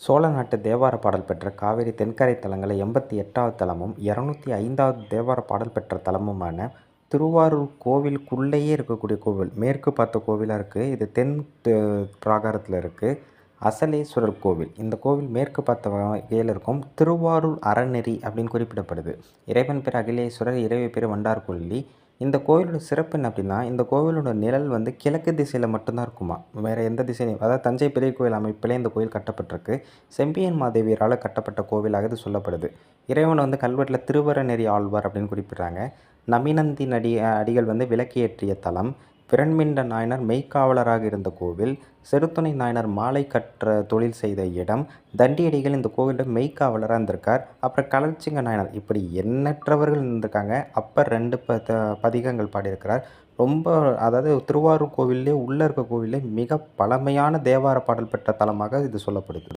சோழ நாட்டு தேவார பாடல் பெற்ற காவிரி தென்கரை தலங்களில் 88வது தலமும் 205வது தேவார பாடல் பெற்ற தலமுமான திருவாரூர் கோவிலுக்குள்ளேயே இருக்கக்கூடிய கோவில். மேற்கு பார்த்த கோவிலாக இருக்குது. இது தென் பிராகாரத்தில் இருக்குது. அசலேஸ்வரர் கோவில். இந்த கோவில் மேற்கு பார்த்த வகையில் இருக்கும். திருவாரூர் அறநெறி அப்படின்னு குறிப்பிடப்படுது. இறைவன் பேர் அகிலேஸ்வரர், இறைவி பேர் வண்டார்கொல்லி. இந்த கோவிலோட சிறப்பு என்ன அப்படின்னா, இந்த கோவிலோட நிழல் கிழக்கு திசையில் மட்டும்தான் இருக்குமா. வேறு எந்த திசையிலையும், அதாவது தஞ்சை பெரிய கோவில் அமைப்பிலே இந்த கோவில் கட்டப்பட்டிருக்கு. செம்பியன் மாதேவியரால் கட்டப்பட்ட கோவிலாக இது சொல்லப்படுது. இறைவன் கல்வெட்டில் திருவரநெறி ஆழ்வார் அப்படின்னு குறிப்பிட்றாங்க. நமிநந்தி அடிகள் விளக்கேற்றிய தலம். விரண்மிண்ட நாயனார் மெய்க்காவலராக இருந்த கோவில். செருத்துணை நாயனார் மாலை கற்ற தொழில் செய்த இடம். தண்டியடிகள் இந்த கோவிலில் மெய்க்காவலராக இருந்திருக்கார். அப்புறம் கலர்ச்சிங்க நாயனார், இப்படி எண்ணற்றவர்கள் இருந்திருக்காங்க. அப்பர் 2 பதிகங்கள் பாடியிருக்கிறார். அதாவது திருவாரூர் கோவிலே உள்ளே இருக்க கோவிலே மிக பழமையான தேவார பாடல் பெற்ற தலமாக இது சொல்லப்படுது.